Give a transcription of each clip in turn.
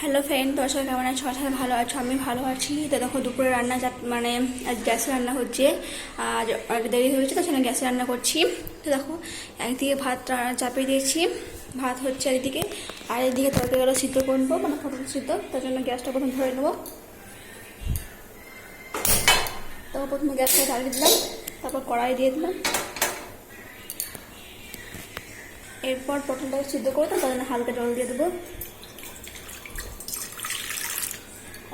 Hello friend, তোর সবাই কেমন আছো? আশা করি ভালো আছো। আমি ভালো আছি। তো দেখো দুপুরে রান্না মানে আজ গ্যাসে রান্না হচ্ছে। আর দেরি হয়েছে, তার জন্য গ্যাসে রান্না করছি। তো দেখো একদিকে ভাত চাপিয়ে দিয়েছি, ভাত হচ্ছে একদিকে, আর এদিকে তরকারিগুলো সিদ্ধ করবো, মানে পটল সিদ্ধ। তার জন্য গ্যাসটা প্রথম ধরে নেবো। তো প্রথমে গ্যাসটা জ্বালিয়ে দিলাম, তারপর কড়াই দিয়ে দিলাম। এরপর পটলটাকে সিদ্ধ করবো, তার জন্য হালকা জল দিয়ে দেবো।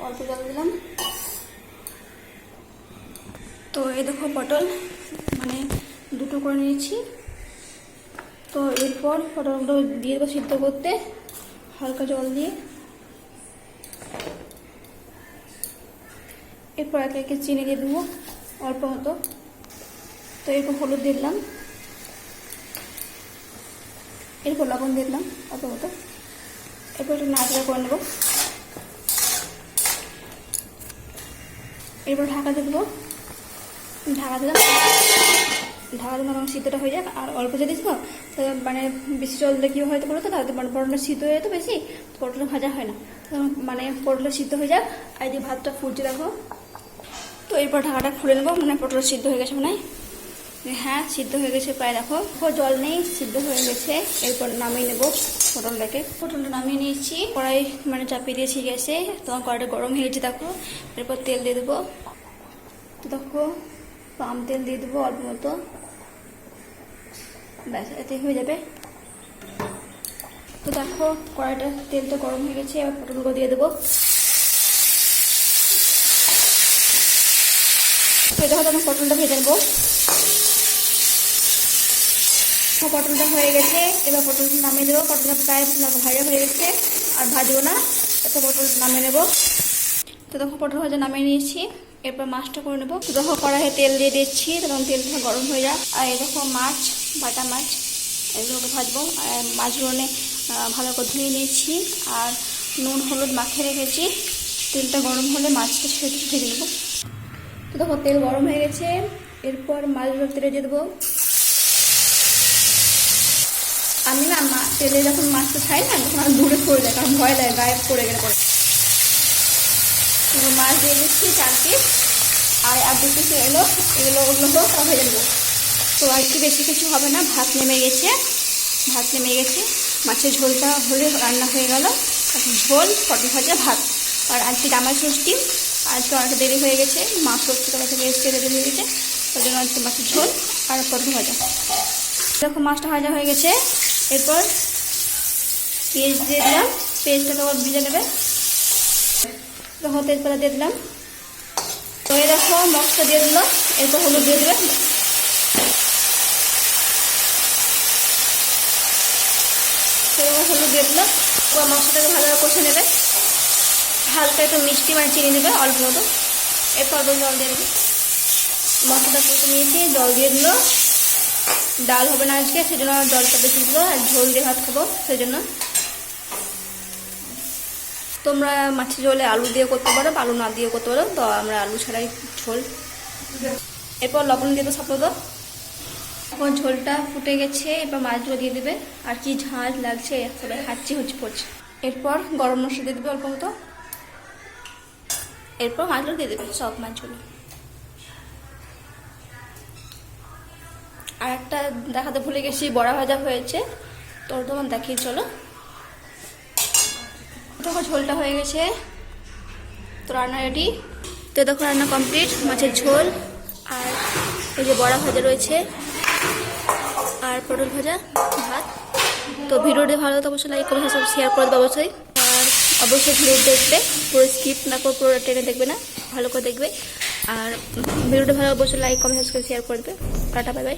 অল্প জল দিলাম। তো এই দেখো পটল মানে দুটো করে নিয়েছি। তো এরপর পটলগুলো দিয়ে দেবো সিদ্ধ করতে হালকা জল দিয়ে। এরপর একে একে চিনি দিয়ে দেবো অল্প মতো। তো এরপর হলুদ দিয়ে দিলাম, এরপর লবণ দিয়ে দিলাম অল্প মতো। এরপর একটু নাড়াচাড়া করে নেবো। এরপর ঢাকা দিয়ে দেবো, ঢাকা দিলাম এবং সিদ্ধটা হয়ে যাক। আর অল্প যদি ছিল তো মানে বেশি জল দিলে কী হয়তো বলো তো, তাহলে মানে পটলটা সিদ্ধ হয়ে যেত বেশি, পটলটা ভাজা হয় না। তো মানে পটলটা সিদ্ধ হয়ে যাক। আর এই যে ভাতটা ফুটছে দেখো। তো এরপর ঢাকাটা খুলে নেবো, মানে পটলটা সিদ্ধ হয়ে গেছে মনে হয়। হ্যাঁ, সিদ্ধ হয়ে গেছে প্রায়। দেখো জল নেই, সিদ্ধ হয়ে গেছে। এরপর নামিয়ে নেবো পটলটা নামিয়ে নিয়েছি। কড়াই মানে চাপিয়ে দিয়েছি গ্যাসে, তখন কড়াইটা গরম হয়ে গেছে দেখো। এরপর তেল দিয়ে দেবো। দেখো পাম তেল দিয়ে দেবো অল্প মতো, ব্যাস এতে হয়ে যাবে। তো দেখো কড়াইটা তেলটা গরম হয়ে গেছে, এবার পটলগুলো দিয়ে দেবো। তো দেখো তখন পটলটা ভেজে নেবো। পটলটা হয়ে গেছে, এবার পটলটা নামিয়ে দেবো। পটলটা প্রায় ভাজা হয়ে গেছে, আর ভাজবো না, এত পটল নামিয়ে নেবো। তো দেখো পটল ভাজা নামিয়ে নিয়েছি। এরপর মাছটা করে নেবো। তো দেখো কড়াইয়ে তেল দিয়ে দিচ্ছি, তখন তেলটা গরম হয়ে যাক। আর এই দেখো মাছ, বাটা মাছ, এগুলোকে ভাজবো। আর মাছগুলো ভালো করে ধুয়ে নিয়েছি, আর নুন হলুদ মাখিয়ে রেখেছি। তেলটা গরম হলে মাছটা সেটা ভেজে নেবো। তো দেখো তেল গরম হয়ে গেছে, এরপর মাছগুলো তেলে দিয়ে দেবো। আমি না তেলে যখন মাছটা খাই না, তখন আমি দূরে সরে যায়, কারণ ভয় লাগে গায়ে পড়ে গেলে পরে। মাছ দিয়ে দিচ্ছি 4 পিস, আর 2 পিস ওগুলো হোক, তা ভেজে নেবো। তো আর কি বেশি কিছু হবে না, ভাত নেমে গেছে। মাছের ঝোলটা হলে রান্না হয়ে গেল। ঝোল, পটল ভাজা, ভাত। আর আজকে জামাই ষষ্ঠী, আজকে অনেকটা দেরি হয়ে গেছে। মা ষষ্ঠী তলা থেকে এসে দেরি হয়ে গেছে, ওই জন্য আজকে মাছের ঝোল আর পটল ভাজা। দেখো মাছটা ভাজা হয়ে গেছে। এরপর পেঁয়াজ দিয়ে দিলাম, পেঁয়াজটা তো ভিজে নেবে। দেখো তেজপাতা দিয়ে দিলাম। তো এই দেখো মশলা দিয়ে দিল। এরপর হলুদ দিয়ে দেবে। হলুদ দিয়ে দিলাম। মশলাটাকে ভালোভাবে কষে নেবে। হালকা একটু মিষ্টি মানে চিনি দেবে অল্প মতো। এরপর জল দিয়ে দেবে। মশলাটা কষে নিয়েছি, জল দিয়ে দিল। ডাল হবে না আজকে, সেজন্য জলটা বেশি দিল। আর ঝোল দিয়ে ভাত খাবো, সেই জন্য। তোমরা মাছের ঝোলে আলু দিয়ে করতে পারো, আলু না দিয়ে করতে পারো। তো আমরা আলু ছাড়াই ঝোল। এরপর লবণ দিয়ে তো সাপোজ। এখন ঝোলটা ফুটে গেছে, এবার মাছগুলো দিয়ে দেবে। আর কি ঝাঁজ লাগছে, সবাই হাঁচি পড়ছে। এরপর গরম মশলা দিয়ে দেবে অল্প মতো। এরপর মাছগুলো দিয়ে দেবে, সব মাছগুলো। আর একটা দেখাতে ভুলে গেছি, বড়া ভাজা হয়েছে, তোর তখন দেখিয়ে চলো। দেখো ঝোলটা হয়ে গেছে, তো রান্না রেডি। তো দেখো রান্না কমপ্লিট। মাছের ঝোল, আর এই যে বড়া ভাজা রয়েছে, আর পটল ভাজা, ভাত। তো ভিডিওটি ভালো তো অবশ্যই লাইক করে শেয়ার করে দেবো অবশ্যই। আর অবশ্যই ভিডিও দেখবে, পুরো স্কিপ না করে পুরো টেনে দেখবে না, ভালো করে দেখবে। আর ভিডিওটি ভালো অবশ্যই লাইক কমেন্ট শেয়ার করে দেবে। Tata, bye bye.